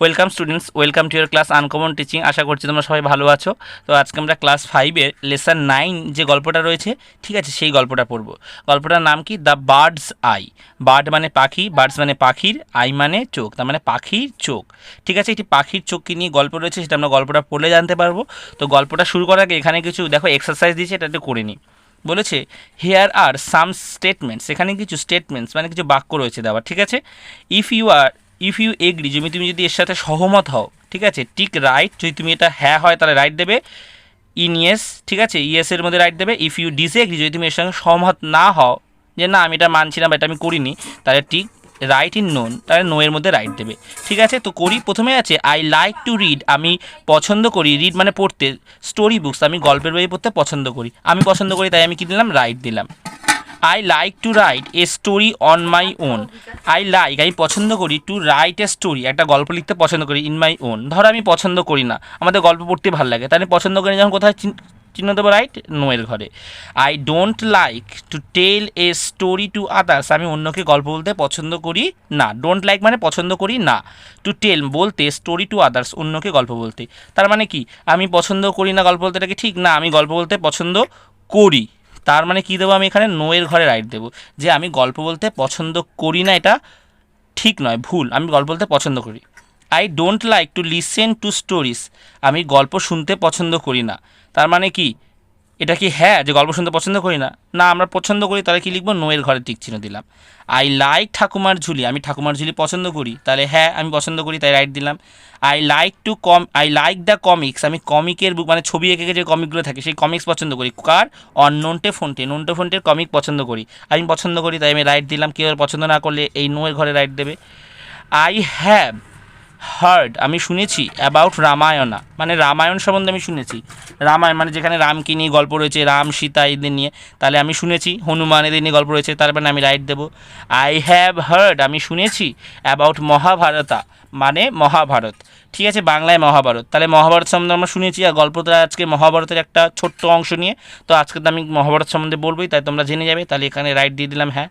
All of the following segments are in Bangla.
Welcome students, welcome to year class uncommon teaching. আশা করছি তোমরা সবাই ভালো আছো। তো আজকে আমরা ক্লাস 5-এর লেসন 9 যে গল্পটা রয়েছে, ঠিক আছে, সেই গল্পটা পড়ব। গল্পটার নাম কি? The birds I. বার্ড মানে পাখি, বার্ডস মানে পাখির, আই মানে চোখ, তার মানে পাখির চোখ। ঠিক আছে, একটি পাখির চোখকে নিয়ে গল্প রয়েছে, সেটা আমরা গল্পটা পড়লে জানতে পারবো। তো গল্পটা শুরু করার আগে এখানে কিছু দেখো এক্সারসাইজ দিয়েছে, এটা একটু করে নিই। বলেছে হেয়ার আর সাম স্টেটমেন্টস, এখানে কিছু স্টেটমেন্টস মানে কিছু বাক্য রয়েছে দেওয়া, ঠিক আছে। ইফ ইউ এগ্রি, তুমি যদি এর সাথে সহমত হও, ঠিক আছে, টিক রাইট, যদি তুমি এটা হ্যাঁ হয় তাহলে রাইট দেবে, ইন ইয়েস, ঠিক আছে, ইয়েসের মধ্যে রাইট দেবে। ইফ ইউ ডিসএগ্রি, যদি তুমি এর সঙ্গে সহমত না হও, যে না আমি এটা মানছি না বা এটা আমি করিনি, তাহলে টিক রাইট ইন নোন, তাহলে নো এর মধ্যে রাইট দেবে। ঠিক আছে, তো করি। প্রথমে আছে আই লাইক টু রিড, আমি পছন্দ করি, রিড মানে পড়তে, স্টোরি বুকস, আমি গল্পের বই পড়তে পছন্দ করি, আমি পছন্দ করি, তাই আমি কী দিলাম? রাইট দিলাম। I like to write a story on my own, আমি পছন্দ করি, টু রাইট এ স্টোরি, একটা গল্প লিখতে পছন্দ করি, ইন মাই ওন। ধরো আমি পছন্দ করি না, আমাদের গল্প পড়তে ভালো লাগে, তাহলে পছন্দ করি যখন কোথায় চিহ্ন দেবো? রাইট, নোয়ের ঘরে। I don't like to tell a story to others, আমি অন্যকে গল্প বলতে পছন্দ করি না। ডোন্ট লাইক মানে পছন্দ করি না, টু টেল বলতে, স্টোরি টু আদার্স অন্যকে গল্প বলতে। তার মানে কি? আমি পছন্দ করি না গল্প বলতে, এটা কি ঠিক? না, আমি গল্প বলতে পছন্দ করি। তার মানে কী দেবো আমি এখানে? নোয়ের ঘরে রাইট দেবো, যে আমি গল্প বলতে পছন্দ করি না, এটা ঠিক নয়, ভুল, আমি গল্প বলতে পছন্দ করি। I don't like to listen to stories, আমি গল্প শুনতে পছন্দ করি না। তার মানে কি? এটা কি হ্যাঁ, যে গল্প শুনতে পছন্দ করি না? না, আমরা পছন্দ করি, তাহলে কি লিখবো? নোয়ের ঘরে টিক চিহ্ন দিলাম। আই লাইক ঠাকুমার ঝুলি, আমি ঠাকুমার ঝুলি পছন্দ করি, তাহলে হ্যাঁ আমি পছন্দ করি, তাই রাইট দিলাম। আই লাইক দ্য কমিক্স, আমি কমিকের বুক মানে ছবি এঁকে যে কমিকগুলো থাকে সেই কমিক্স পছন্দ করি, কার? অন নোন্টে ফোন্টের কমিক পছন্দ করি, আমি পছন্দ করি, তাই আমি রাইট দিলাম। কেউ পছন্দ না করলে এই নোয়ের ঘরে রাইট দেবে। আই হ্যাভ হার্ড, আমি শুনেছি, অ্যাবাউট রামায়ণা, মানে রামায়ণ সম্বন্ধে আমি শুনেছি। রামায়ণ মানে যেখানে রামকে নিয়ে গল্প রয়েছে, রাম সীতা এদের নিয়ে, তাহলে আমি শুনেছি। হনুমান এদের নিয়ে গল্প রয়েছে, তার মানে আমি রাইট দেবো। আই হ্যাভ হার্ড, আমি শুনেছি, অ্যাবাউট মহাভারতা, মানে মহাভারত, ঠিক আছে, বাংলায় মহাভারত, তাহলে মহাভারত সম্বন্ধে আমরা শুনেছি। আর গল্পটা আজকে মহাভারতের একটা ছোট্ট অংশ নিয়ে, তো আজকে তো আমি মহাভারত সম্বন্ধে বলবোই, তাই তোমরা জেনে যাবে, তাহলে এখানে রাইট দিয়ে দিলাম হ্যাঁ।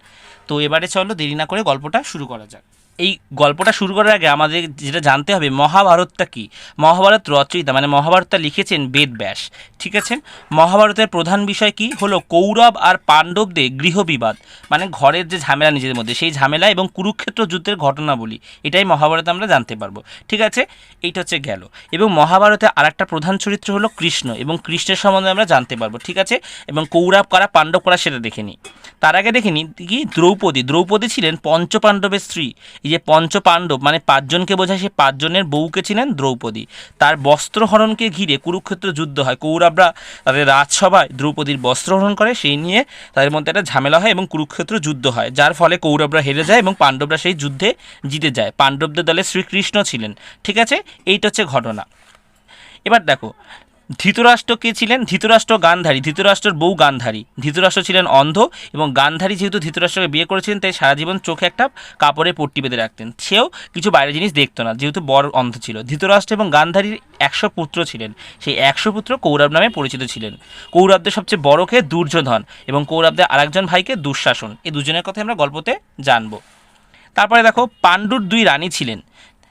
তো এবারে চলো দেরি না করে গল্পটা শুরু করা যাক। এই গল্পটা শুরু করার আগে আমাদের যেটা জানতে হবে, মহাভারতটা কি। মহাভারত রচয়িতা মানে মহাভারতটা লিখেছেন বেদব্যাস, ঠিক আছে। মহাভারতের প্রধান বিষয় কি হলো? কৌরব আর পাণ্ডবদের গৃহবিবাদ, মানে ঘরের যে ঝামেলা নিজেদের মধ্যে, সেই ঝামেলা এবং কুরুক্ষেত্র যুদ্ধের ঘটনাবলী, এটাই মহাভারতে আমরা জানতে পারবো, ঠিক আছে। এইটা হচ্ছে গেল। এবং মহাভারতে আরেকটা প্রধান চরিত্র হলো কৃষ্ণ, এবং কৃষ্ণের সম্বন্ধে আমরা জানতে পারবো, ঠিক আছে। এবং কৌরব কারা, পাণ্ডব কারা, সেটা দেখে নিই। তার আগে দেখে নিই কি, দ্রৌপদী ছিলেন পঞ্চপাণ্ডবের স্ত্রী। এই যে পঞ্চপাণ্ডব মানে পাঁচজনকে বোঝায়, সে পাঁচজনের বউকে ছিলেন দ্রৌপদী। তার বস্ত্রহরণকে ঘিরে কুরুক্ষেত্র যুদ্ধ হয়, কৌরবরা তাদের রাজসভায় দ্রৌপদীর বস্ত্রহরণ করে, সেই নিয়ে তাদের মধ্যে একটা ঝামেলা হয় এবং কুরুক্ষেত্র যুদ্ধ হয়, যার ফলে কৌরবরা হেরে যায় এবং পাণ্ডবরা সেই যুদ্ধে জিতে যায়। পাণ্ডবদের দলে শ্রীকৃষ্ণ ছিলেন, ঠিক আছে। এইটা হচ্ছে ঘটনা। এবার দেখো ধৃতরাষ্ট্র কে ছিলেন? ধৃতরাষ্ট্র গান্ধারী, ধৃতরাষ্ট্রের বউ গান্ধারী। ধৃতরাষ্ট্র ছিলেন অন্ধ, এবং গান্ধারী যেহেতু ধৃতরাষ্ট্রকে বিয়ে করেছিলেন, তাই সারা জীবন চোখে একটা কাপড়ে পট্টি বেঁধে রাখতেন, সেও কিছু বাইরের জিনিস দেখতো না, যেহেতু বড় অন্ধ ছিল। ধৃতরাষ্ট্র এবং গান্ধারীর 100 পুত্র ছিলেন, সেই 100 পুত্র কৌরব নামে পরিচিত ছিলেন। কৌরবদের সবচেয়ে বড়কে দুর্যোধন, এবং কৌরবদের আরেকজন ভাইকে দুঃশাসন, এই দুজনের কথা আমরা গল্পতে জানবো। তারপরে দেখো পাণ্ডুর 2 রানী ছিলেন।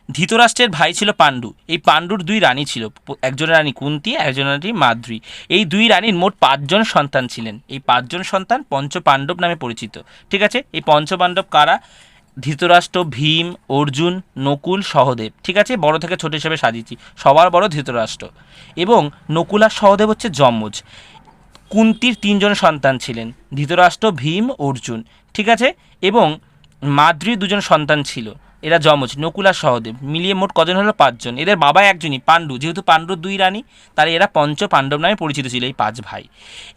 ধৃতরাষ্ট্রের ভাই ছিল পাণ্ডু, এই পাণ্ডুর 2 রানী ছিল, একজনের রানী কুন্তী, একজনের রানী মাদ্রী। এই 2 রানীর মোট 5 জন সন্তান ছিলেন। এই 5 জন সন্তান পঞ্চপাণ্ডব নামে পরিচিত, ঠিক আছে। এই পঞ্চপাণ্ডব কারা? ধৃতরাষ্ট্র, ভীম, অর্জুন, নকুল, সহদেব, ঠিক আছে। বড় থেকে ছোট হিসেবে সাজিয়েছি, সবার বড় ধৃতরাষ্ট্র, এবং নকুল আর সহদেব হচ্ছে যমজ। কুন্তীর 3 জন সন্তান ছিলেন, ধৃতরাষ্ট্র, ভীম, অর্জুন, ঠিক আছে। এবং মাদ্রীর 2 জন সন্তান ছিল, এরা যমজ, নকুল আর সহদেব, মিলিয়ে মোট কজন হলো? 5 জন। এদের বাবা একজনই, পাণ্ডু, যেহেতু পাণ্ডুর 2 রানী, তাহলে এরা পঞ্চ পাণ্ডব নামে পরিচিত ছিল, এই 5 ভাই।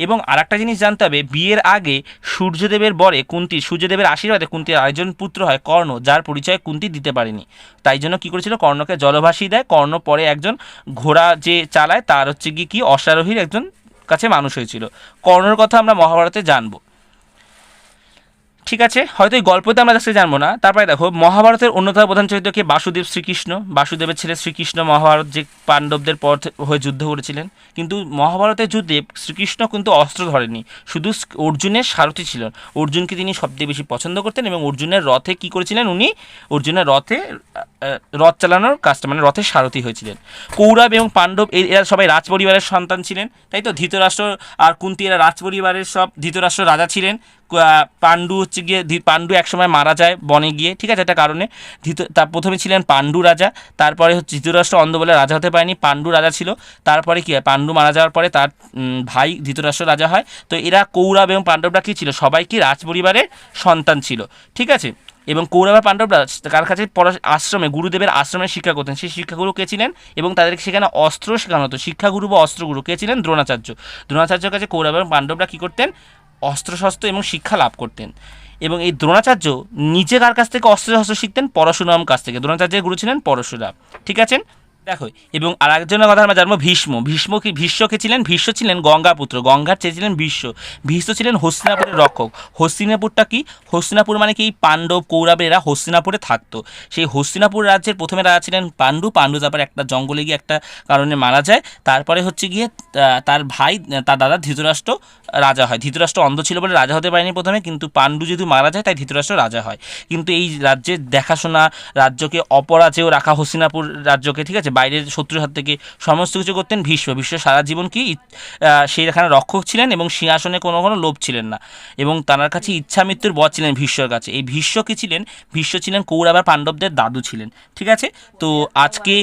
এবং আরেকটা জিনিস জানতে হবে, বিয়ের আগে সূর্যদেবের বরে কুন্তী, সূর্যদেবের আশীর্বাদে কুন্তীর আরেকজন পুত্র হয় কর্ণ, যার পরিচয় কুন্তী দিতে পারেনি, তাই জন্য কী করেছিল? কর্ণকে জলভাসী দেয়। কর্ণ পরে একজন ঘোড়া যে চালায়, তার হচ্ছে কি অশ্বারোহীর একজন কাছে মানুষ হয়েছিল। কর্ণর কথা আমরা মহাভারতে জানবো। ঠিক আছে, হয়তো এই গল্পতে আমরা কাছে জানবো না। তারপরে দেখো মহাভারতের অন্যতম প্রধান চরিত্রকে বাসুদেব শ্রীকৃষ্ণ, বাসুদেবের ছেলে শ্রীকৃষ্ণ মহাভারত যে পাণ্ডবদের পর হয়ে যুদ্ধ করেছিলেন। কিন্তু মহাভারতের যুদ্ধে শ্রীকৃষ্ণ কিন্তু অস্ত্র ধরেনি, শুধু অর্জুনের সারথি ছিলেন। অর্জুনকে তিনি সবচেয়ে বেশি পছন্দ করতেন এবং অর্জুনের রথে কী করেছিলেন, উনি অর্জুনের রথে রথ চালানোর কাজটা মানে রথের সারথি হয়েছিলেন। কৌরব এবং পাণ্ডব এরা সবাই রাজপরিবারের সন্তান ছিলেন, তাই তো। ধৃতরাষ্ট্র আর কুন্তী এরা রাজপরিবারের সব, ধৃতরাষ্ট্র রাজা ছিলেন, পাণ্ডু হচ্ছে গিয়ে পাণ্ডু একসময় মারা যায় বনে গিয়ে, ঠিক আছে, একটা কারণে। তার প্রথমে ছিলেন পাণ্ডু রাজা, তারপরে হচ্ছে ধৃতরাষ্ট্র অন্ধ বলে রাজা হতে পারেনি, পাণ্ডু রাজা ছিল। তারপরে কী হয়, পাণ্ডু মারা যাওয়ার পরে তার ভাই ধৃতরাষ্ট্র রাজা হয়। তো এরা কৌরব এবং পাণ্ডবরা কী ছিল, সবাই কি রাজপরিবারের সন্তান ছিল, ঠিক আছে। এবং কৌরব আর পাণ্ডবরা কার কাছে আশ্রমে, গুরুদেবের আশ্রমে শিক্ষা করতেন। সেই শিক্ষাগুরু কে ছিলেন এবং তাদেরকে সেখানে অস্ত্র শেখানো হতো। শিক্ষাগুরু বা অস্ত্রগুরু কে ছিলেন, দ্রোণাচার্য। দ্রোণাচার্যের কাছে কৌরব এবং পাণ্ডবরা কী করতেন, অস্ত্রশস্ত্র এবং শিক্ষা লাভ করতেন। এবং এই দ্রোণাচার্য নিজে কার কাছ থেকে অস্ত্রশস্ত্র শিখতেন, পরশুরাম কাছ থেকে। দ্রোণাচার্যের গুরু ছিলেন পরশুরাম, ঠিক আছে। দেখো, এবং আর একজনের কথা আমরা জানবো, ভীষ্ম। ভীষ্মকে ছিলেন, ভীষ্ম ছিলেন গঙ্গাপুত্র, গঙ্গার চেয়ে ছিলেন ভীষ্ম। ভীষ্ম ছিলেন হস্তিনাপুরের রক্ষক। হস্তিনাপুরটা কি, হস্তিনাপুর মানে কি, পাণ্ডব কৌরবের এরা হস্তিনাপুরে থাকতো। সেই হস্তিনাপুর রাজ্যের প্রথমে রাজা ছিলেন পাণ্ডু। পাণ্ডু তারপরে একটা জঙ্গলে গিয়ে একটা কারণে মারা যায়। তারপরে হচ্ছে গিয়ে তার ভাই, তার দাদা ধৃতরাষ্ট্র রাজা হয়। ধৃতরাষ্ট্র অন্ধ ছিল বলে রাজা হতে পারেনি প্রথমে, কিন্তু পাণ্ডু যেহেতু মারা যায় তাই ধৃতরাষ্ট্র রাজা হয়। কিন্তু এই রাজ্যের দেখাশোনা, রাজ্যকে অপরাজেয় রাখা, হস্তিনাপুর রাজ্যকে, ঠিক আছে, বাইরের শত্রুর হাত থেকে সমস্ত কিছু করতেন ভীষ্ম। ভীষ্ম সারা জীবন কি সেই এখানে রক্ষক ছিলেন এবং সিংহাসনে কোনো লোভ ছিলেন না, এবং তার কাছে ইচ্ছা মৃত্যুর বর ছিলেন ভীষ্মর কাছে। এই ভীষ্ম কি ছিলেন, ভীষ্ম ছিলেন কৌরব আর পাণ্ডবদের দাদু ছিলেন, ঠিক আছে। তো আজকে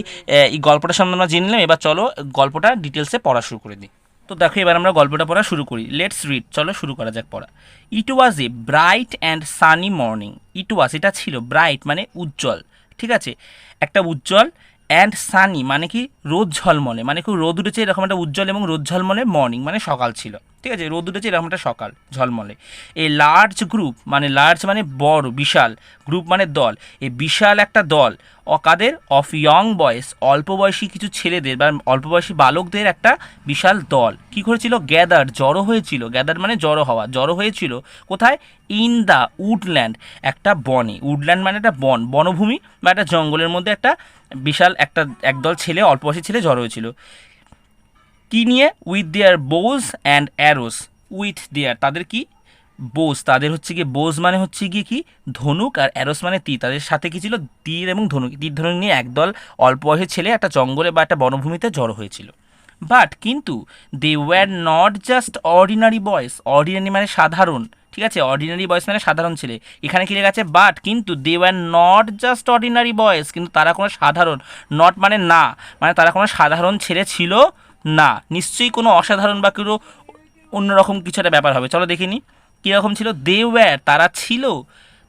এই গল্পটা সামনে আমরা জেনে নিলাম। এবার চলো গল্পটা ডিটেলসে পড়া শুরু করে দিই। তো দেখো, এবার আমরা গল্পটা পড়া শুরু করি। লেটস রিড, চলো শুরু করা যাক পড়া। It was a bright and sunny morning. It was, এটা ছিল, ব্রাইট মানে উজ্জ্বল, ঠিক আছে, একটা উজ্জ্বল, অ্যান্ড সানি মানে কি রোদ ঝলমলে, মানে কি রোদ উঠেছে এরকম একটা উজ্জ্বল এবং রোদ ঝলমলে, মর্নিং মানে সকাল ছিল, ঠিক আছে, রোদ উঠেছে এরকম একটা সকাল ঝলমলে। এ লার্জ গ্রুপ, মানে লার্জ মানে বড়, বিশাল, গ্রুপ মানে দল, এই বিশাল একটা দল কাদের, অফ ইয়ং বয়েস, অল্প বয়সী কিছু ছেলেদের বা অল্প বয়সী বালকদের একটা বিশাল দল কী করেছিল, গ্যাদার জড়ো হয়েছিল। গ্যাদার মানে জড়ো হওয়া, জড়ো হয়েছিল কোথায়, ইন দ্য উডল্যান্ড, একটা বনে। উডল্যান্ড মানে একটা বন, বনভূমি বা একটা জঙ্গলের মধ্যে একটা বিশাল একটা একদল ছেলে, অল্প বয়সী ছেলে জড়ো হয়েছিল। কী নিয়ে, with their bows and arrows, with their তাদের কি, বোজ তাদের হচ্ছে গিয়ে, বোজ মানে হচ্ছে গিয়ে কি ধনুক, আর অ্যারোস মানে তীর, তাদের সাথে কি ছিল, তীর এবং ধনুক, তীর ধনুক নিয়ে একদল অল্প বয়সের ছেলে একটা জঙ্গলে বা একটা বনভূমিতে জড়ো হয়েছিল। বাট কিন্তু they were not just ordinary boys, ordinary মানে সাধারণ, ঠিক আছে, অর্ডিনারি বয়েস মানে সাধারণ ছেলে। এখানে কি লেখা আছে, বাট কিন্তু they were not just ordinary boys, কিন্তু তারা কোনো সাধারণ, নট মানে না, মানে তারা কোনো সাধারণ ছেলে ছিল না, নিশ্চয়ই কোনো অসাধারণ বা কোনো অন্যরকম কিছু একটা ব্যাপার হবে। চলো দেখে নিই কীরকম ছিল। দে ওয়্যার তারা ছিল,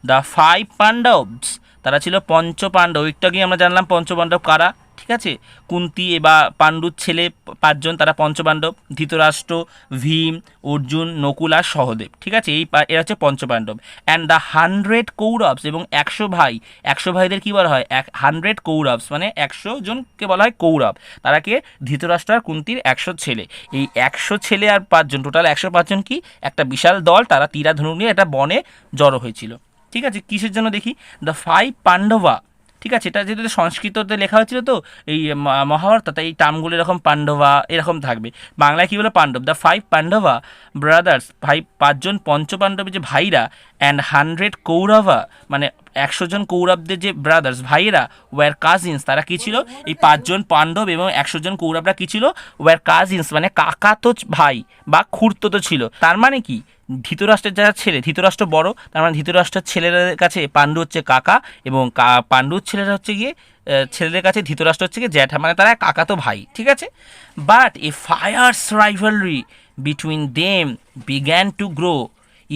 দ্য ফাইভ পাণ্ডবস তারা ছিল পঞ্চ পাণ্ডব। একটু আগেই আমরা জানলাম পঞ্চপাণ্ডব কারা, ঠিক আছে, কুন্তী বা পাণ্ডুর ছেলে পাঁচজন, তারা পঞ্চপাণ্ডব, ধৃতরাষ্ট্র, ভীম, অর্জুন, নকুল আর সহদেব, ঠিক আছে, এরা হচ্ছে পঞ্চপাণ্ডব। অ্যান্ড দ্য 100 কৌরবস, এবং 100 ভাই, 100 ভাইদের কী বলা হয়, 100 কৌরবস মানে 100 জনকে বলা হয় কৌরব। তারাকে ধৃতরাষ্ট্র আর কুন্তীর 100 ছেলে। এই 100 ছেলে আর 5 জন, টোটাল 105 জন কি একটা বিশাল দল, তারা তীরা ধনুক নিয়ে একটা বনে জড়ো হয়েছিল, ঠিক আছে। কিসের জন্য দেখি, দ্য ফাইভ পাণ্ডবা, ঠিক আছে, এটা যেহেতু সংস্কৃততে লেখা হয়েছিল তো এই মহাভারত, তাই এই টার্মগুলো এরকম পাণ্ডবা এরকম থাকবে। বাংলায় কী বলে, Pandava, the five Pandava brothers, ভাই 5 জন পঞ্চপাণ্ডবের যে ভাইরা, অ্যান্ড 100 কৌরবা মানে 100 জন কৌরবদের যে ব্রাদার্স ভাইয়েরা, ওয়ার কাজিনস তারা কী ছিল, এই 5 জন পাণ্ডব এবং 100 জন কৌরবরা কী ছিল, ওয়ার কাজিনস মানে কাকাতো ভাই বা খুড়তো ছিল। তার মানে কি, ধৃতরাষ্ট্রের যারা ছেলে, ধৃতরাষ্ট্র বড়, তার মানে ধৃতরাষ্ট্রের ছেলেদের কাছে পাণ্ডু হচ্ছে কাকা, এবং পাণ্ডুর ছেলেরা হচ্ছে গিয়ে ছেলেদের কাছে ধৃতরাষ্ট্র হচ্ছে গিয়ে জ্যাঠা, মানে তারা কাকাতো ভাই, ঠিক আছে। But a fierce rivalry between them began to grow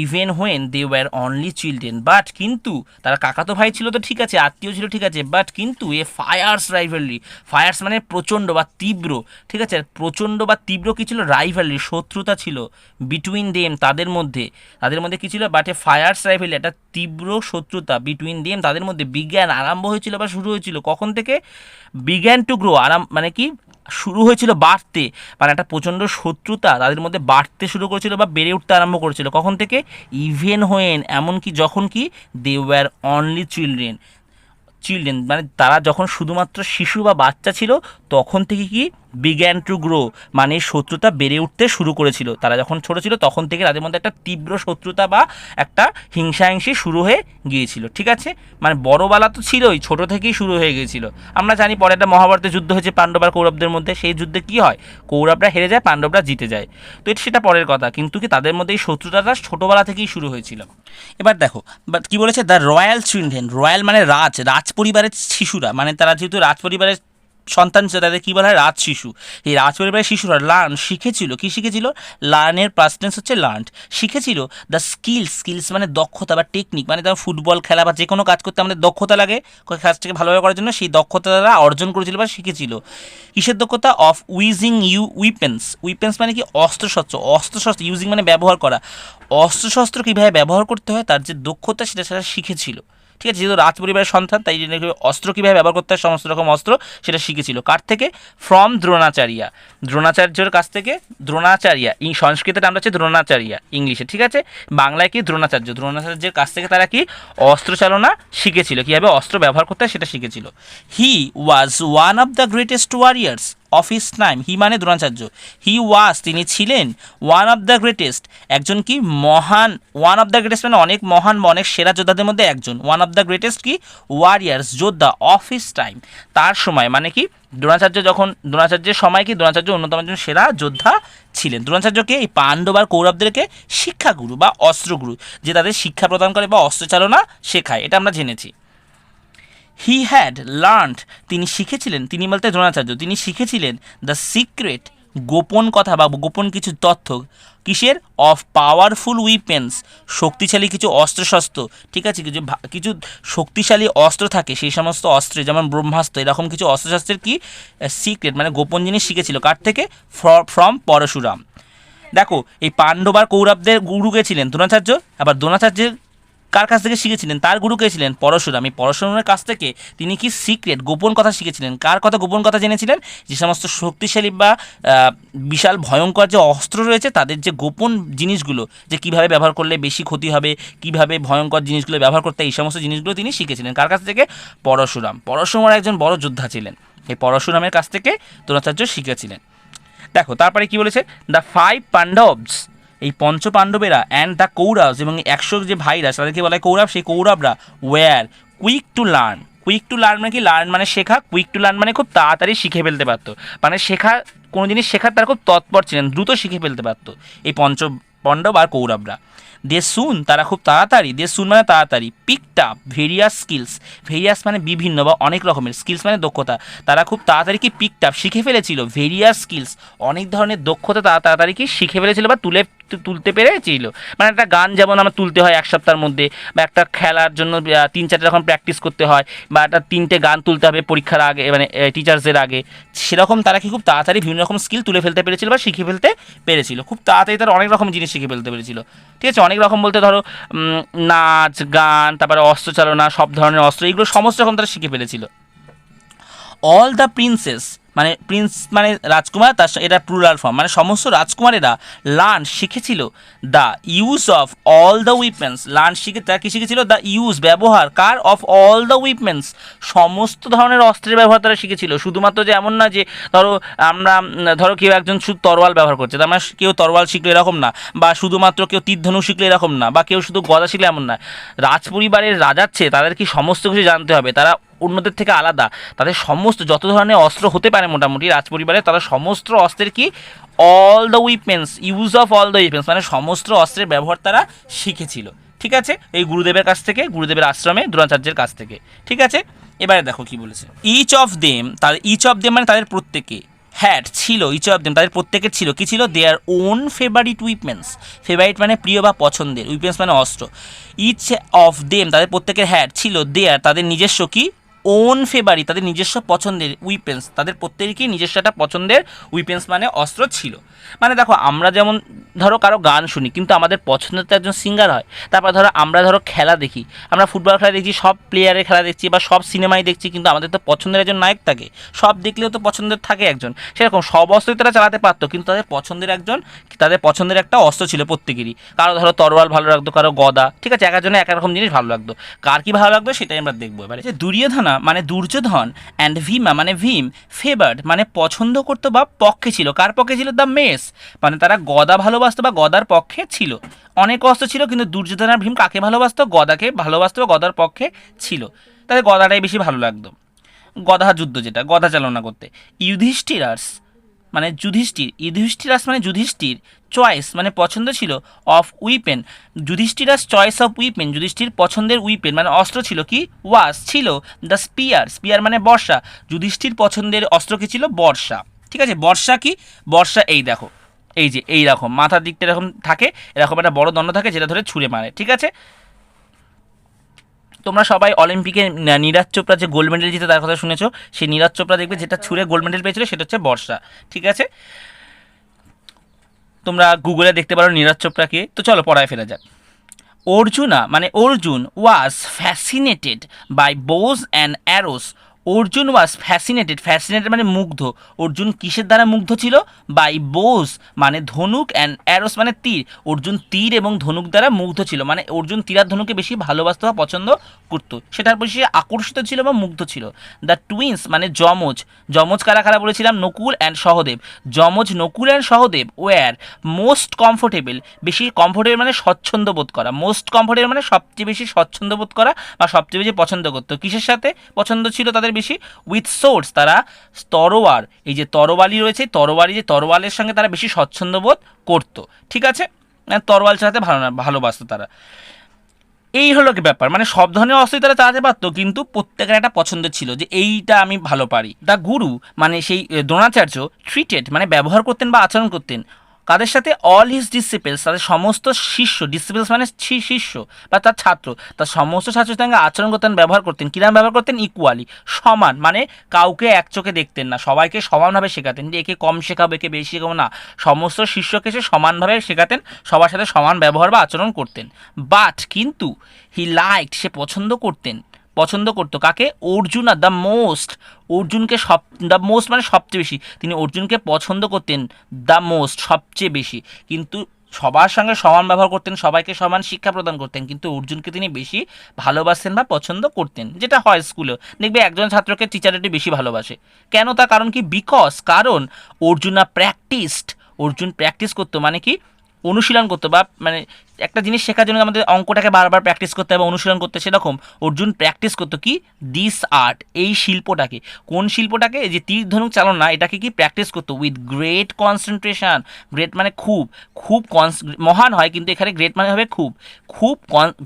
even when they were only children. But কিন্তু তারা কাকাতো ভাই ছিল তো ঠিক আছে, আত্মীয় ছিল ঠিক আছে, বাট কিন্তু এ ফায়ার্স রাইভালরি, ফায়ার্স মানে প্রচণ্ড বা তীব্র, ঠিক আছে, প্রচণ্ড বা তীব্র কী ছিল, রাইভালরি শত্রুতা ছিল, বিটুইন দেম তাদের মধ্যে, তাদের মধ্যে কী ছিল, বাট এ ফায়ার্স রাইভালরি একটা তীব্র শত্রুতা, বিটুইন দেম তাদের মধ্যে, বিজ্ঞান আরম্ভ হয়েছিল বা শুরু হয়েছিল কখন থেকে, বিগ্যান টু গ্রো, মানে কি শুরু হয়েছিল বাড়তে, মানে একটা প্রচণ্ড শত্রুতা তাদের মধ্যে বাড়তে শুরু করেছিল বা বেড়ে উঠতে আরম্ভ করেছিল। কখন থেকে? ইভেন হোয়েন, এমনকি যখন কি দে ওয়্যার অনলি চিলড্রেন, মানে তারা যখন শুধুমাত্র শিশু বা বাচ্চা ছিল তখন থেকে কি বিগ্যান টু গ্রো, মানে শত্রুতা বেড়ে উঠতে শুরু করেছিল। তারা যখন ছোট ছিল তখন থেকে তাদের মধ্যে একটা তীব্র শত্রুতা বা একটা হিংসাহিংসি শুরু হয়ে গিয়েছিল। ঠিক আছে, মানে বড়বেলা তো ছিলই, ছোট থেকেই শুরু হয়ে গিয়েছিল। আমরা জানি পরে একটা মহাভারতের যুদ্ধ হয়েছে পাণ্ডব আর কৌরবদের মধ্যে, সেই যুদ্ধে কি হয়, কৌরবরা হেরে যায়, পাণ্ডবরা জিতে যায়। তো সেটা পরের কথা, কিন্তু কি তাদের মধ্যে এই শত্রুতাটা ছোটোবেলা থেকেই শুরু হয়েছিল। এবার দেখো কি বলেছে, দ্য রয়্যাল চিলড্রেন, রয়্যাল মানে রাজ পরিবারের শিশুরা, মানে তারা যেহেতু রাজ পরিবারের সন্তান ছিল তাদের কী বলা হয়, রাজ শিশু। এই রাজ পরিবারের শিশুরা লার্ন শিখেছিল, কি শিখেছিল, লার্নের পাস্ট টেন্স হচ্ছে লার্নড, শিখেছিল দ্য স্কিলস মানে দক্ষতা বা টেকনিক, মানে তারা ফুটবল খেলা বা যে কোনো কাজ করতে আমাদের দক্ষতা লাগে, কাজটাকে ভালোভাবে করার জন্য সেই দক্ষতা তারা অর্জন করেছিল বা শিখেছিল। কিসের দক্ষতা? অফ উইজিং উইপেন্স মানে কি অস্ত্রশস্ত্র ইউজিং মানে ব্যবহার করা, অস্ত্রশস্ত্র কীভাবে ব্যবহার করতে হয় তার যে দক্ষতা সেটা শিখেছিল। ঠিক আছে, যেহেতু রাজ পরিবারের সন্তান তাই অস্ত্র কীভাবে ব্যবহার করতে হয়, সমস্ত রকম অস্ত্র সেটা শিখেছিল। কার থেকে? ফ্রম দ্রোণাচার্যের কাছ থেকে। দ্রোণাচার্য সংস্কৃতের নামটা হচ্ছে দ্রোণাচার্য ইংলিশে, ঠিক আছে, বাংলায় কি দ্রোণাচার্যের কাছ থেকে তারা কি অস্ত্র চালনা শিখেছিল, কীভাবে অস্ত্র ব্যবহার করতে হয় সেটা শিখেছিল। He was one of the greatest warriors of his time, he মানে দ্রোণাচার্য, হি ওয়াজ তিনি ছিলেন, ওয়ান অফ দ্য গ্রেটেস্ট একজন কি মহান, ওয়ান অফ দ্য গ্রেটেস্ট মানে অনেক মহান বা অনেক সেরা যোদ্ধাদের মধ্যে একজন, ওয়ান অফ দ্য গ্রেটেস্ট কি ওয়ারিয়ার্স যোদ্ধা অফ হিস টাইম তার সময়, মানে কি দ্রোণাচার্যের সময় কি দ্রোণাচার্য অন্যতম একজন সেরা যোদ্ধা ছিলেন। দ্রোণাচার্যকে এই পাণ্ডব আর কৌরবদেরকে শিক্ষাগুরু বা অস্ত্রগুরু, যে তাদের শিক্ষা প্রদান করে বা অস্ত্রচালনা শেখায়, এটা আমরা জেনেছি। হি হ্যাড লার্নড তিনি শিখেছিলেন, তিনি বলতে দ্রোণাচার্য, তিনি শিখেছিলেন দ্য সিক্রেট গোপন কথা বা গোপন কিছু তথ্য, কিসের? অফ পাওয়ারফুল উইপেন্স শক্তিশালী কিছু অস্ত্রশস্ত্র, ঠিক আছে, কিছু শক্তিশালী অস্ত্র থাকে, সেই সমস্ত অস্ত্রে যেমন ব্রহ্মাস্ত্র এরকম কিছু অস্ত্রশস্ত্রের কি সিক্রেট মানে গোপন জিনিস শিখেছিল। কার থেকে? ফ্রম পরশুরাম। দেখো এই পাণ্ডব আর কৌরবদের গুরু কে ছিলেন? দ্রোণাচার্য। আবার দ্রোণাচার্যের কার কাছ থেকে শিখেছিলেন? তার গুরু কে ছিলেন? পরশুরাম। এই পরশুরামের কাছ থেকে তিনি কি সিক্রেট গোপন কথা শিখেছিলেন। কার কথা গোপন কথা জেনেছিলেন? যে সমস্ত শক্তিশালী বা বিশাল ভয়ঙ্কর যে অস্ত্র রয়েছে তাদের যে গোপন জিনিসগুলো, যে কিভাবে ব্যবহার করলে বেশি ক্ষতি হবে, কিভাবে ভয়ঙ্কর জিনিসগুলো ব্যবহার করতে, এই সমস্ত জিনিসগুলো তিনি শিখেছিলেন। কার কাছ থেকে? পরশুরাম একজন বড় যোদ্ধা ছিলেন, এই পরশুরামের কাছ থেকে দ্রোণাচার্য শিখেছিলেন। দেখো তারপরে কি বলেছে, দ্য 5 পাণ্ডবস এই পঞ্চ পাণ্ডবেরা অ্যান্ড দ্য কৌরবস এবং 100 যে ভাইরা তাদেরকে বলা হয় কৌরব, সেই কৌরবরা ওয়্যার কুইক টু লার্ন মানে কি? লার্ন মানে শেখা, কুইক টু লার্ন মানে খুব তাড়াতাড়ি শিখে ফেলতে পারতো, মানে কোনো জিনিস শেখার তারা খুব তৎপর ছিলেন, দ্রুত শিখে ফেলতে পারতো এই পঞ্চ পাণ্ডব আর কৌরবরা। তারা খুব তাড়াতাড়ি, মানে তাড়াতাড়ি, পিকড আপ ভেরিয়াস মানে বিভিন্ন বা অনেক রকমের, স্কিলস মানে দক্ষতা, তারা খুব তাড়াতাড়ি কি পিকড আপ শিখে ফেলেছিল, ভেরিয়াস স্কিলস অনেক ধরনের দক্ষতা তারা তাড়াতাড়ি কি শিখে ফেলেছিল বা তুলতে পেরেছিল। মানে একটা গান যেমন আমার তুলতে হয় 1 সপ্তাহের মধ্যে, বা একটা খেলার জন্য 3-4 রকম প্র্যাকটিস করতে হয়, বা একটা 3টে গান তুলতে হবে পরীক্ষার আগে, মানে টিচার্সদের আগে, সেরকম তারা কি খুব তাড়াতাড়ি বিভিন্ন রকম স্কিল তুলে ফেলতে পেরেছিল বা শিখে ফেলতে পেরেছিল। খুব তাড়াতাড়ি তারা অনেক রকম জিনিস শিখে ফেলতে পেরেছিল। ঠিক আছে, অনেক রকম বলতে ধরো নাচ গান, তারপরে অস্ত্রচালনা, সব ধরনের অস্ত্র, এগুলো সমস্ত রকম তারা শিখে ফেলেছিল। অল দ্য প্রিন্সেস মানে প্রিন্স মানে রাজকুমার, তার এটা প্লুরাল ফর্ম, মানে সমস্ত রাজকুমারেরা লার্ন শিখেছিল the use of all the weapons, তারা কি শিখেছিল? দ্য ইউজ ব্যবহার, কার? অফ অল দ্য উইপেন্স সমস্ত ধরনের অস্ত্রের ব্যবহার তারা শিখেছিল। শুধুমাত্র যে এমন না যে ধরো কেউ একজন শুধু তরোয়াল ব্যবহার করছে, তার মানে কেউ তরোয়াল শিখলো এরকম না, বা শুধুমাত্র কেউ তীরধনু শিখলো এরকম না, বা কেউ শুধু গদা শিখলো এমন না। রাজপরিবারের রাজার চেয়ে তাদের কি সমস্ত কিছু জানতে হবে, তারা অন্যদের থেকে আলাদা, তাদের সমস্ত যত ধরনের অস্ত্র হতে পারে মোটামুটি রাজপরিবারে, তারা সমস্ত অস্ত্রের কি all the weapons, use of all the weapons মানে সমস্ত অস্ত্রের ব্যবহার তারা শিখেছিল। ঠিক আছে, এই গুরুদেবের কাছ থেকে, গুরুদেবের আশ্রমে দ্রোণাচার্যের কাছ থেকে। ঠিক আছে, এবারে দেখো কি বলেছে, ইচ অফ দেম মানে তাদের প্রত্যেকে, হ্যাড ছিল, ইচ অফ দেম তাদের প্রত্যেকের ছিল, কি ছিল? Their own favourite weapons, favourite মানে প্রিয় বা পছন্দের, উইপেন্স মানে অস্ত্র। ইচ অফ দেম তাদের প্রত্যেকের হ্যাড ছিল, দেয়ার তাদের নিজস্ব কি ওন ফেভারিট, তাদের নিজস্ব পছন্দের উইপেন্স, তাদের প্রত্যেকেই নিজস্ব একটা পছন্দের উইপেন্স মানে অস্ত্র ছিল। মানে দেখো আমরা যেমন ধরো কারো গান শুনি কিন্তু আমাদের পছন্দের তো একজন সিঙ্গার হয়। তারপর ধরো আমরা ধরো খেলা দেখি, আমরা ফুটবল খেলা দেখছি, সব প্লেয়ারের খেলা দেখছি বা সব সিনেমাই দেখছি, কিন্তু আমাদের তো পছন্দের একজন নায়ক থাকে, সব দেখলেও তো পছন্দের থাকে একজন। সেরকম সব অস্ত্রই তারা চালাতে পারতো, কিন্তু তাদের পছন্দের একজন, তাদের পছন্দের একটা অস্ত্র ছিল প্রত্যেকেরই। কারো ধরো তরোয়াল ভালো লাগতো, কারো গদা, ঠিক আছে, এক একজনের এক এক রকম জিনিস ভালো লাগতো। কার কি ভালো লাগতো সেটাই আমরা দেখবো এবারে। যে দুর্যোধনা মানে দুর্যোধন, অ্যান্ড ভীমা মানে ভীম, ফেভার্ড মানে পছন্দ করতো বা পক্ষে ছিল। কার পক্ষে ছিল? দ্য মেস, মানে তারা গদা ভালোবাসতো বা গদার পক্ষে ছিল। অনেক অস্ত্র ছিল কিন্তু দুর্যোধন আর ভীম কাকে ভালোবাসতো? গদাকে ভালোবাসতো বা গদার পক্ষে ছিল। তাদের গদাটাই বেশি ভালো লাগতো, গদা যুদ্ধ যেটা গদা চালনা করতে। ইউধিষ্ঠিরাস মানে যুধিষ্ঠির, ইউধিষ্ঠিরাস মানে যুধিষ্ঠির, চয়েস মানে পছন্দ ছিল, of weapon, Yudhishthira's choice of weapon, Yudhishthir পছন্দের উইপেন মানে অস্ত্র ছিল কি? ওয়াস ছিল, দ্য স্পিয়ার, স্পিয়ার মানে বর্ষা, যুধিষ্ঠির পছন্দের অস্ত্র কি ছিল? বর্ষা। ঠিক আছে, বর্ষা কি? বর্ষা এই দেখো, এই যে এইরকম মাথার দিকটা এরকম থাকে, এরকম একটা বড় দণ্ড থাকে যেটা ধরে ছুঁড়ে মারে। ঠিক আছে, তোমরা সবাই অলিম্পিকে নীরাজ চোপড়া যে গোল্ড মেডেল জিতে তার কথা শুনেছো, সেই নীরাজ চোপড়া দেখবে যেটা ছুঁড়ে গোল্ড মেডেল পেয়েছিল সেটা হচ্ছে বর্ষা। ঠিক আছে, তোমরা গুগলে দেখতে পারো নীরাজ চোপড়াকে। তো চলো পড়ায় ফেরা যাক। অর্জুনা মানে Arjun was fascinated by bows and arrows, Arjun was fascinated, fascinated মানে মুগ্ধ, অর্জুন কিসের দ্বারা মুগ্ধ ছিল? বাই বোজ মানে ধনুক, অ্যান্ড অ্যারোস মানে তীর, অর্জুন তীর এবং ধনুক দ্বারা মুগ্ধ ছিল, মানে অর্জুন তীর আর ধনুকে বেশি ভালোবাসত বা পছন্দ করতো, সেটার প্রতি সে আকর্ষিত ছিল বা মুগ্ধ ছিল। দ্য টুইন্স মানে যমজ, যমজ কারা কারা বলেছিলাম? নকুল অ্যান্ড সহদেব, যমজ Nakul and Sahadev war most comfortable, বেশি কমফোর্টেবল মানে স্বচ্ছন্দ বোধ করা, মোস্ট কমফোর্টেবল মানে সবচেয়ে বেশি স্বচ্ছন্দ বোধ করা বা সবচেয়ে বেশি পছন্দ করতো। কিসের সাথে পছন্দ ছিল তাদের বেশি? উইথ সোর্স, তারা তরোয়ার, এই যে তরবারি রয়েছে, তরবারি যে তরোয়ালের সঙ্গে তারা বেশি স্বচ্ছন্দ বোধ করতো। ঠিক আছে, তরোয়াল চালাতে ভালোবাসতো তারা। এই হলো কি ব্যাপার, মানে সব ধরনের অস্ত্রই তারা চালাতে পারতো, কিন্তু প্রত্যেকের একটা পছন্দ ছিল যে এইটা আমি ভালো পারি। দ্য গুরু মানে সেই দ্রোণাচার্য ট্রিটেড মানে ব্যবহার করতেন বা আচরণ করতেন কাদের সাথে? অল হিজ ডিসিপেলস, তাদের সমস্ত শিষ্য, ডিসিপেলস মানে শিষ্য বা তার ছাত্র, তার সমস্ত ছাত্রের সঙ্গে আচরণ করতেন, ব্যবহার করতেন। কিরম ব্যবহার করতেন? ইকুয়ালি, সমান, মানে কাউকে এক চোখে দেখতেন না, সবাইকে সমানভাবে শেখাতেন, যে একে কম শেখাবো একে বেশি শেখাবো না, সমস্ত শিষ্যকে সে সমানভাবে শেখাতেন, সবার সাথে সমান ব্যবহার বা আচরণ করতেন। বাট কিন্তু হি লাইকড, সে পছন্দ করতো কাকে? অর্জুন আর দ্য মোস্ট, অর্জুনকে দ্য মোস্ট মানে সবচেয়ে বেশি, তিনি অর্জুনকে পছন্দ করতেন দ্য মোস্ট সবচেয়ে বেশি, কিন্তু সবার সঙ্গে সমান ব্যবহার করতেন, সবাইকে সমান শিক্ষা প্রদান করতেন, কিন্তু অর্জুনকে তিনি বেশি ভালোবাসতেন বা পছন্দ করতেন, যেটা হয় স্কুলেও দেখবে একজন ছাত্রকে টিচার একটু বেশি ভালোবাসে। কেন? তার কারণ কি? কারণ অর্জুন অর্জুন প্র্যাকটিস করতো, মানে কি? অনুশীলন করতো, বা মানে একটা জিনিস শেখার জন্য আমাদের অঙ্কটাকে বারবার প্র্যাকটিস করতে হবে, অনুশীলন করতে, সেরকম অর্জুন প্র্যাকটিস করতো কি? দিস আর্ট, এই শিল্পটাকে। কোন শিল্পটাকে? এই যে তীর ধনুক চালনা, এটাকে কি প্র্যাকটিস করতো উইথ গ্রেট কনসেন্ট্রেশন, গ্রেট মানে খুব, মহান হয় কিন্তু এখানে গ্রেট মানে হবে খুব,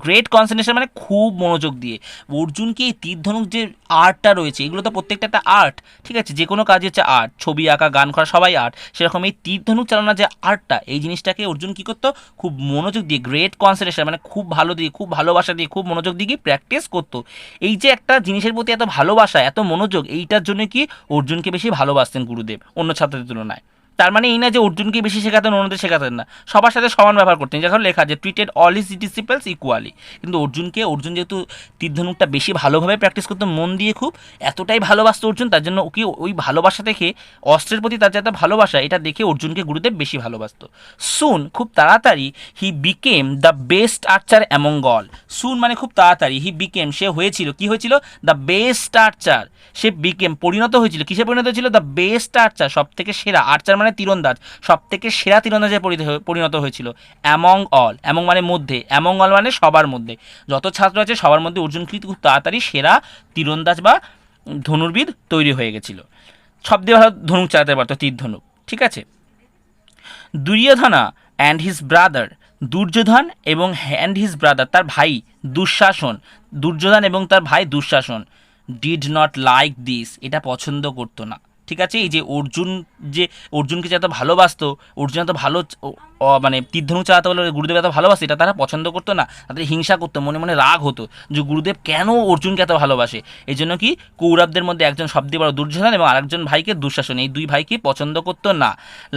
গ্রেট কনসেন্ট্রেশন মানে খুব মনোযোগ দিয়ে। অর্জুন কি এই তীর ধনুক যে আর্টটা রয়েছে, এগুলো তো প্রত্যেকটা একটা আর্ট, ঠিক আছে, যে কোনো কাজ হচ্ছে আর্ট, ছবি আঁকা, গান করা, সবাই আর্ট, সেরকম এই তীর ধনুক চালনা যে আর্টটা, এই জিনিসটাকে অর্জুন কি করতো? খুব মনোযোগ দিয়ে, গ্রেট কনসেন্ট্রেশন মানে খুব ভালো দিয়ে, খুব ভালোবাসা দিয়ে, খুব মনোযোগ দিয়ে কি প্র্যাকটিস করতো। এই যে একটা জিনিসের প্রতি এত ভালোবাসা, এত মনোযোগ, এইটার জন্য কি অর্জুনকে বেশি ভালোবাসতেন গুরুদেব অন্য ছাত্রদের তুলনায়। তার মানে এই না যে অর্জুনকে বেশি শেখাতেন, অন্যদের শেখাতেন না, সবার সাথে সমান ব্যবহার করতেন, যখন লেখা যে ট্রিটেড অল হিজ ডিসিপলস ইকুয়ালি। কিন্তু অর্জুন যেহেতু তীর ধনুকটা বেশি ভালোভাবে প্র্যাকটিস করতো, মন দিয়ে খুব, এতটাই ভালোবাসতো অর্জুন, তার জন্য ওকে ওই ভালোবাসা দেখে, অস্ত্রের প্রতি তার যে এত ভালোবাসা, এটা দেখে অর্জুনকে গুরুদেব বেশি ভালোবাসতো। সুন খুব তাড়াতাড়ি, he became the best archer among all, soon মানে খুব তাড়াতাড়ি, হি বিকেম সে হয়েছিল, কি হয়েছিল? দ্য বেস্ট আর্চার, সে বিকেম পরিণত হয়েছিল, কিসে পরিণত হয়েছিল? দ্য বেস্ট আর্চার, সব থেকে সেরা, আর্চার মানে তীরন্দাজ, সব থেকে সেরা তীরন্দাজে পরিণত হয়েছিল। অ্যামং অল, অ্যামং মানে মধ্যে, অ্যামং অল মানে সবার মধ্যে, যত ছাত্র আছে সবার মধ্যে অর্জুন কিন্তু খুব তাড়াতাড়ি সেরা তীরন্দাজ বা ধনুর্বিদ তৈরি হয়ে গেছিল, সব দিয়ে ভালো ধনুক চালাতে পারতো, তীর ধনুক। ঠিক আছে, Duryodhana and his brother, Duryodhan এবং অ্যান্ড হিজ ব্রাদার তার ভাই দুঃশাসন, দুর্যোধন এবং তার ভাই দুঃশাসন, ডিড নট লাইক দিস, এটা পছন্দ করতো না। ঠিক আছে, এই যে অর্জুনকে যে এত ভালোবাসতো, অর্জুন এত ভালো মানে তীরধনুক চালাতে বলে গুরুদেব এত ভালোবাসে এটা তারা পছন্দ করতো না, তাদের হিংসা করতো, মনে মনে রাগ হতো যে গুরুদেব কেন অর্জুনকে এত ভালোবাসে। এই জন্য কি কৌরবদের মধ্যে একজন সবচেয়ে বড় দুর্যোধন এবং আরেকজন ভাইকে দুঃশাসন, এই দুই ভাইকে পছন্দ করতো না।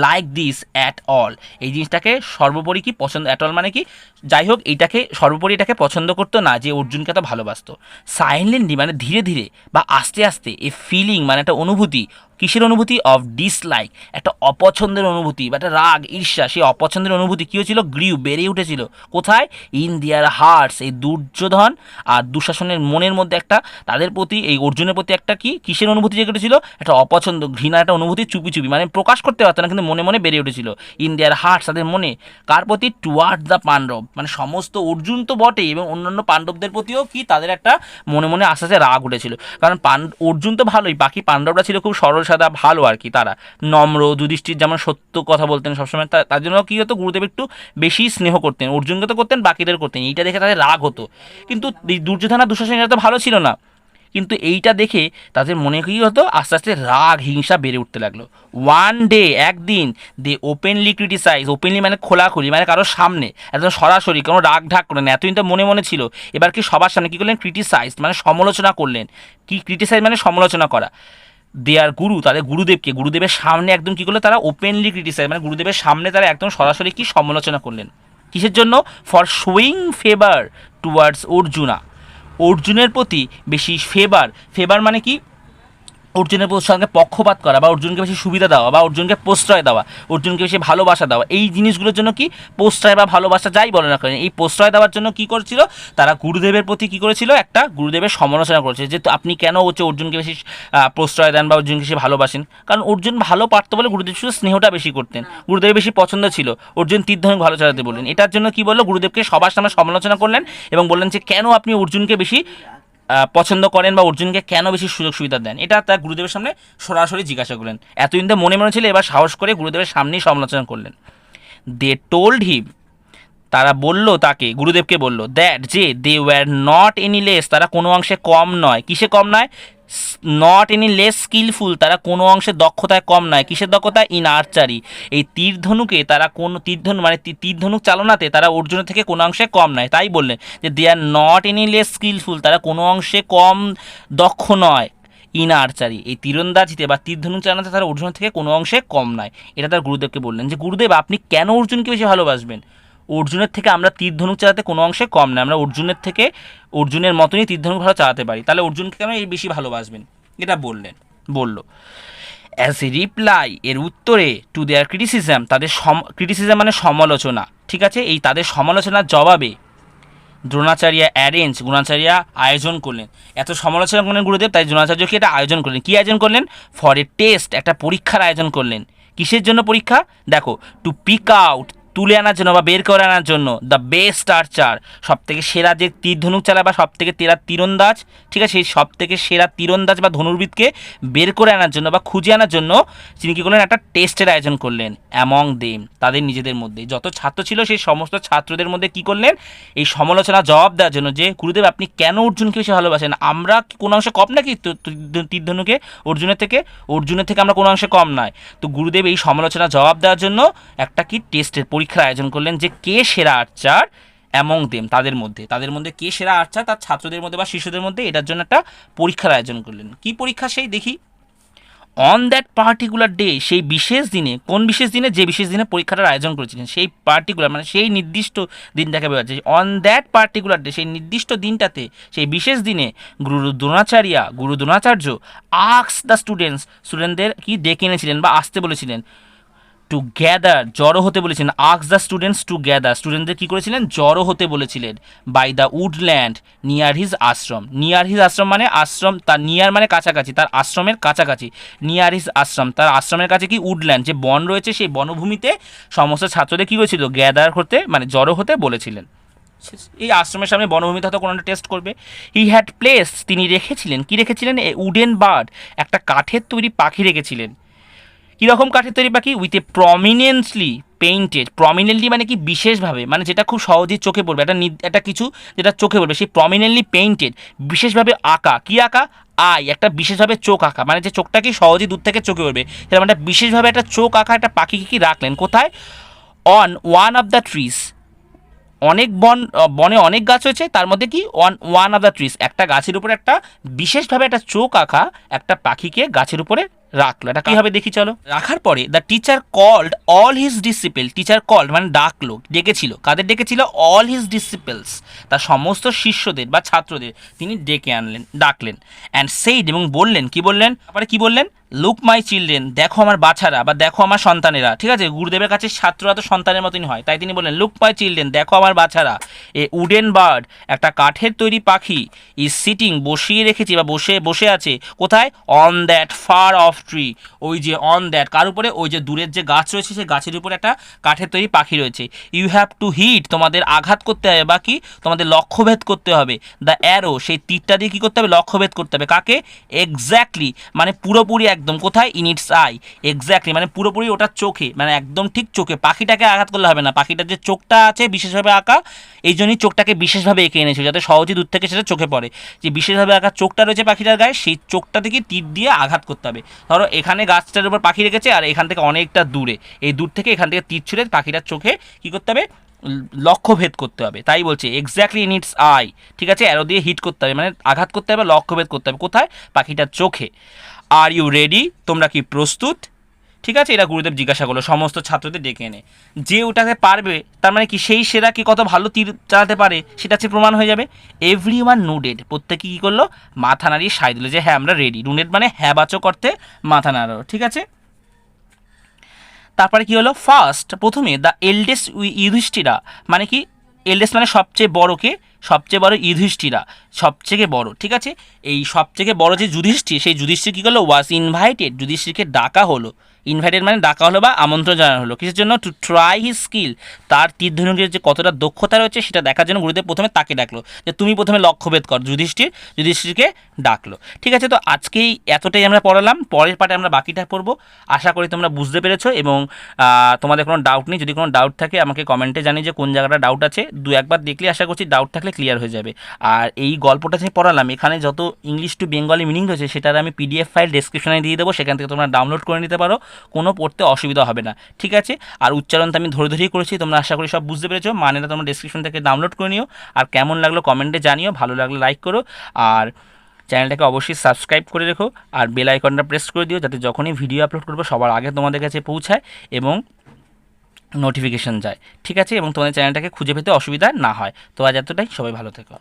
লাইক দিস অ্যাট অল, এই জিনিসটাকে সর্বোপরি কি পছন্দ, অ্যাট অল মানে কি যাই হোক, এইটাকে সর্বোপরি এটাকে পছন্দ করতো না যে অর্জুনকে এত ভালোবাসতো। সাইলেন্টলি মানে ধীরে ধীরে বা আস্তে আস্তে, এ ফিলিং মানে একটা অনুভূতি, কিসের অনুভূতি, অফ ডিসলাইক, একটা অপছন্দের অনুভূতি বা একটা রাগ ঈর্ষা, সেই অপছন্দের অনুভূতি কী হয়েছিল, গ্রিউ বেড়ে উঠেছিল। কোথায়, ইন দেয়ার হার্টস, এই দুর্যোধন আর দুঃশাসনের মনের মধ্যে একটা, তাদের প্রতি এই অর্জুনের প্রতি একটা কি কিসের অনুভূতি জেগে উঠেছিল, একটা অপছন্দ ঘৃণা একটা অনুভূতি চুপি চুপি মানে প্রকাশ করতে পারতো না কিন্তু মনে মনে বেড়ে উঠেছিল। ইন দেয়ার হার্টস, তাদের মনে, কার প্রতি, টুয়ার্ড দ্য পাণ্ডব, মানে সমস্ত অর্জুন তো বটে এবং অন্যান্য পাণ্ডবদের প্রতিও কি তাদের একটা মনে মনে আস্তে আস্তে রাগ উঠেছিল। কারণ অর্জুন তো ভালোই, বাকি পাণ্ডবরা ছিল খুব সরল সাদা ভালো আর কি, তারা নম্র, যুধিষ্ঠির যেমন সত্য কথা বলতেন সবসময়, তার জন্য কী হতো, গুরুদেব একটু বেশি স্নেহ করতেন, অর্জুনকে তো করতেন বাকিদের করতেন, এইটা দেখে তাদের রাগ হতো। কিন্তু দুর্যোধন আর দুঃশাসন এরা তো ভালো ছিল না, কিন্তু এইটা দেখে তাদের মনে কী হতো, আস্তে আস্তে রাগ হিংসা বেড়ে উঠতে লাগলো। ওয়ান ডে, একদিন, দে ওপেনলি ক্রিটিসাইজ, ওপেনলি মানে খোলাখুলি মানে কারোর সামনে একদম সরাসরি, কোনো রাগ ঢাক করলেন, এতদিন তো মনে মনে ছিল, এবার কি সবার সামনে কী করলেন, ক্রিটিসাইজ মানে সমালোচনা করলেন। কি ক্রিটিসাইজ মানে সমালোচনা করা, দেয়ার গুরু, তাদের গুরুদেবকে, গুরুদেবের সামনে একদম কী করলো তারা, ওপেনলি ক্রিটিসাইজ মানে গুরুদেবের সামনে তারা একদম সরাসরি কি সমালোচনা করলেন। কিসের জন্য, for showing favour towards Arjuna, অর্জুনের প্রতি বেশি ফেভার, ফেভার মানে কি অর্জুনের সঙ্গে পক্ষপাত করা বা অর্জুনকে বেশি সুবিধা দেওয়া বা অর্জুনকে প্রশ্রয় দেওয়া, অর্জুনকে বেশি ভালোবাসা দেওয়া, এই জিনিসগুলোর জন্য কি প্রশ্রয় বা ভালোবাসা যাই বলে না করেন, এই প্রশ্রয় দেওয়ার জন্য কি করেছিল তারা, গুরুদেবের প্রতি কি করেছিল, একটা গুরুদেবের সমালোচনা করেছে যে আপনি কেন হচ্ছে অর্জুনকে বেশি প্রশ্রয় দেন বা অর্জুনকে বেশি ভালোবাসেন। কারণ অর্জুন ভালো পারতো বলে গুরুদেব শুধু স্নেহটা বেশি করতেন, গুরুদেবের বেশি পছন্দ ছিল, অর্জুন তীরধনুক ভালো চালাতে বললেন, এটার জন্য কি বললো, গুরুদেবকে সবার সামনে সমালোচনা করলেন এবং বললেন যে কেন আপনি অর্জুনকে বেশি পছন্দ করেন বা অর্জুনকে কেন বেশি সুযোগ সুবিধা দেন, এটা তার গুরুদেবের সামনে সরাসরি জিজ্ঞাসা করলেন। এতদিন তো মনে মনে ছিল, এবার সাহস করে গুরুদেবের সামনেই সমালোচনা করলেন। দে টোল্ড হিম, তারা বলল তাকে, গুরুদেবকে বলল, দ্যাট যে they were not any less, তারা কোনো অংশে কম নয়, কিসে কম নয়, নট এনি লেস স্কিলফুল, তারা কোনো অংশে দক্ষতায় কম নয়, কিসের দক্ষতা, ইন আর্চারি, এই তীরধনুকে তারা কোনো মানে তীরধনুক চালনাতে তারা অর্জুনের থেকে কোনো অংশে কম নয়, তাই বললেন যে they are not any less skilful, তারা কোনো অংশে কম দক্ষ নয়, ইন আর্চারি, এই তীরন্দাজিতে বা তীরধনুক চালানাতে তারা অর্জুনের থেকে কোনো অংশে কম নয়। এটা তার গুরুদেবকে বললেন যে গুরুদেব আপনি কেন অর্জুনকে বেশি ভালোবাসবেন, অর্জুনের থেকে আমরা তীরধনুক চালাতে কোনো অংশে কম না, আমরা অর্জুনের থেকে অর্জুনের মতনই তীরধনুক ভালো চালাতে পারি, তাহলে অর্জুনকে কেন এই বেশি ভালোবাসবেন, এটা বলল। অ্যাজ এ রিপ্লাই, এর উত্তরে, টু দেয়ার ক্রিটিসিজম, তাদের ক্রিটিসিজম মানে সমালোচনা, ঠিক আছে, এই তাদের সমালোচনার জবাবে দ্রোণাচার্য আয়োজন করলেন, এত সমালোচনা করলেন গুরুদেব, তাই দ্রোণাচার্যকে এটা আয়োজন করলেন, কী আয়োজন করলেন, ফর এ টেস্ট, একটা পরীক্ষার আয়োজন করলেন। কিসের জন্য পরীক্ষা, দেখো, টু পিক আউট, তুলে আনার জন্য বা বের করে আনার জন্য, দ্য বেস্ট আর্চার, সব থেকে সেরা যে তীরধনুক চালায় বা সব থেকে তীরন্দাজ, ঠিক আছে, সেই সব থেকে সেরা তীরন্দাজ বা ধনুর্বিদকে বের করে আনার জন্য বা খুঁজে আনার জন্য তিনি কী করলেন, একটা টেস্টের আয়োজন করলেন। অ্যামং দেম, তাদের নিজেদের মধ্যে যত ছাত্র ছিল সেই সমস্ত ছাত্রদের মধ্যে কী করলেন, এই সমালোচনা জবাব দেওয়ার জন্য যে গুরুদেব আপনি কেন অর্জুনকে বেশি ভালোবাসেন, আমরা কোনো অংশে কম নাকি তীরধনুকে অর্জুনের থেকে আমরা কোনো অংশে কম নয়। তো গুরুদেব এই সমালোচনা জবাব দেওয়ার জন্য একটা কি টেস্টের পরীক্ষার আয়োজন করলেন যে কে সেরা আর্চার অ্যামং দেম, তাদের মধ্যে কে সেরা আর্চার তার ছাত্রদের মধ্যে বা শিশুদের মধ্যে, এটার জন্য একটা পরীক্ষার আয়োজন করলেন। কি পরীক্ষা সেই দেখি, অন দ্যাট পার্টিকুলার ডে, সেই বিশেষ দিনে, কোন বিশেষ দিনে, যে বিশেষ দিনে পরীক্ষাটার আয়োজন করেছিলেন, সেই পার্টিকুলার মানে সেই নির্দিষ্ট দিনটাকে বোঝাচ্ছে, অন দ্যাট পার্টিকুলার ডে, সেই নির্দিষ্ট দিনটাতে, সেই বিশেষ দিনে গুরু দ্রোণাচার্য আক্স দ্য স্টুডেন্টদের কি ডেকে এনেছিলেন বা আসতে বলেছিলেন, টু গ্যাদার, জড়ো হতে বলেছিলেন, আক্স দ্য স্টুডেন্টস টু গ্যাদার, স্টুডেন্টদের কী করেছিলেন, জড়ো হতে বলেছিলেন, by the woodland near his ashram, মানে আশ্রম, তার নিয়ার মানে কাছাকাছি, তার আশ্রমের কাছাকাছি, নিয়ার হিজ আশ্রম, তার আশ্রমের কাছে কি উডল্যান্ড, যে বন রয়েছে সেই বনভূমিতে সমস্ত ছাত্রদের কী করেছিল, গ্যাদার হতে মানে জড়ো হতে বলেছিলেন। এই আশ্রমের সামনে বনভূমিতে হয়তো কোনো একটা টেস্ট করবে। হি হ্যাড প্লেস, তিনি রেখেছিলেন, কি রেখেছিলেন, এ উডেন বার্ড, একটা কাঠের তৈরি পাখি রেখেছিলেন। কীরকম কাঠের তৈরি পাখি, with a prominently painted, prominently মানে কি বিশেষভাবে, মানে যেটা খুব সহজেই চোখে পড়বে, একটা কিছু যেটা চোখে পড়বে, সেই প্রমিনেন্টলি পেইন্টেড, বিশেষভাবে আঁকা, কি আঁকা, একটা বিশেষভাবে চোখ আঁকা, মানে যে চোখটা কি সহজেই দূর থেকে চোখে পড়বে, সেটা মানে বিশেষভাবে একটা চোখ আঁকা একটা পাখিকে কি রাখলেন কোথায়, on one of the trees, অনেক বনে অনেক গাছ হয়েছে, তার মধ্যে কি ওয়ান অফ দ্য ট্রিজ, একটা গাছের উপরে একটা বিশেষভাবে একটা চোখ আঁকা একটা পাখিকে গাছের উপরে রাখলো। এটা কীভাবে দেখি চলো। রাখার পরে the teacher called all his disciple, teacher called মানে ডাকলো, ডেকেছিল, কাদের ডেকেছিল? অল হিজ ডিসিপলস, তার সমস্ত শিষ্যদের বা ছাত্রদের তিনি ডেকে আনলেন, ডাকলেন। অ্যান্ড সেইড, এবং বললেন, কি বললেন? তারপরে কি বললেন? লুক মাই চিলড্রেন, দেখো আমার বাছারা বা দেখো আমার সন্তানেরা। ঠিক আছে, গুরুদেবের কাছে ছাত্ররা তো সন্তানের মতনই হয়, তাই তিনি বললেন লুক মাই চিলড্রেন, দেখো আমার বাছারা। এ উডেন বার্ড, একটা কাঠের তৈরি পাখি, ইজ সিটিং, বসিয়ে রেখেছি বা বসে আছে, কোথায়? On that far off tree, ওই যে অন দ্যাট, কার উপরে? ওই যে দূরের যে গাছ রয়েছে সেই গাছের উপরে একটা কাঠের তৈরি পাখি রয়েছে। ইউ হ্যাভ টু হিট, তোমাদের আঘাত করতে হবে বা কি তোমাদের লক্ষ্যভেদ করতে হবে। দ্য অ্যারো, সেই তীরটা দিয়ে কী করতে হবে? লক্ষ্যভেদ করতে হবে। কাকে? এক্স্যাক্টলি, মানে পুরোপুরি একদম, কোথায়? ইন ইটস আই, এক্স্যাক্টলি মানে পুরোপুরি ওটার চোখে, মানে একদম ঠিক চোখে। পাখিটাকে আঘাত করলে হবে না, পাখিটার যে চোখটা আছে বিশেষভাবে আঁকা, এই জন্যই চোখটাকে বিশেষভাবে এঁকে এনেছে যাতে সহজে দূর থেকে সেটা চোখে পড়ে। যে বিশেষভাবে আঁকা চোখটা রয়েছে পাখিটার গায়ে, সেই চোখটা থেকে তীর দিয়ে আঘাত করতে হবে। ধরো এখানে গাছটার উপর পাখি রেখেছে আর এখান থেকে অনেকটা দূরে, এই দূর থেকে এখান থেকে তীর ছুঁড়ে পাখিটার চোখে কী করতে হবে? লক্ষ্যভেদ করতে হবে। তাই বলছে এক্স্যাক্টলি ইন ইটস আই, ঠিক আছে, অ্যারো দিয়ে হিট করতে হবে, মানে আঘাত করতে হবে, লক্ষ্যভেদ করতে হবে। কোথায়? পাখিটার চোখে। আর ইউ রেডি, তোমরা কি প্রস্তুত? ঠিক আছে, এটা গুরুদেব জিজ্ঞাসা করলো সমস্ত ছাত্রদের ডেকে এনে। যে ওটাকে পারবে তার মানে কি সেই সেরা কি কত ভালো তীর চালাতে পারে সেটা হচ্ছে প্রমাণ হয়ে যাবে। এভরি ওয়ান নোডেড, প্রত্যেকে কী করলো? মাথা নাড়িয়ে সায় দিল যে হ্যাঁ আমরা রেডি। নোডেড মানে হ্যাঁ বাচক অর্থে মাথা নাড়ালো। ঠিক আছে, তারপরে কি হলো? ফার্স্ট, প্রথমে দ্য এল্ডেস্ট ইউধিষ্ঠিরা, মানে কি? এল্ডেস্ট মানে সবচেয়ে বড়কে, সবচেয়ে বড় যুধিষ্ঠিরা, সবচেয়ে বড়। ঠিক আছে, এই সবচেয়ে বড় যে যুধিষ্ঠির, সেই যুধিষ্ঠির কী করলো? ওয়াজ ইনভাইটেড, যুধিষ্ঠিরকে ডাকা হলো। ইনভাইটেড মানে ডাকা হলো বা আমন্ত্রণ জানানো হলো। কিসের জন্য? টু ট্রাই হিজ স্কিল, তার তীর ধনুকের যে কতটা দক্ষতা রয়েছে সেটা দেখার জন্য গুরুদেব প্রথমে তাকে ডাকলো যে তুমি প্রথমে লক্ষ্যভেদ কর। যুধিষ্ঠিরকে ডাকলো। ঠিক আছে, তো আজকেই এতটাই আমরা পড়ালাম, পরের পার্টে আমরা বাকিটা পড়বো। আশা করি তোমরা বুঝতে পেরেছো এবং তোমাদের কোনো ডাউট নেই। যদি কোনো ডাউট থাকে আমাকে কমেন্টে জানিয়ে যে কোন জায়গাটা ডাউট আছে, একবার দেখলে আশা করছি ডাউট থাকলে ক্লিয়ার হয়ে যাবে। আর এই গল্পটা যে পড়ালাম এখানে যত ইংলিশ টু বেঙ্গলি মিনিং রয়েছে সেটার আমি পিডিএফ ফাইল ডেসক্রিপশনে দিয়ে দেবো, সেখান থেকে তোমরা ডাউনলোড করে নিতে পারো, কোনো পড়তে অসুবিধা হবে না। ঠিক আছে, আর উচ্চারণটা আমি ধরে ধরেই করেছি, তোমরা আশা করি সব বুঝতে পেরেছো। মানেটা তোমরা ডেসক্রিপশন থেকে ডাউনলোড করে নিও। আর কেমন লাগলো কমেন্টে জানিও, ভালো লাগলে লাইক করো, আর চ্যানেলটাকে অবশ্যই সাবস্ক্রাইব করে রেখো, আর বেল আইকনটা প্রেস করে দিও যাতে যখনই ভিডিও আপলোড করবো সবার আগে তোমাদের কাছে পৌঁছায় এবং নোটিফিকেশন যায়। ঠিক আছে, এবং তোমাদের চ্যানেলটাকে খুঁজে পেতে অসুবিধা না হয়। তো আজ এতটাই, সবাই ভালো থেকো।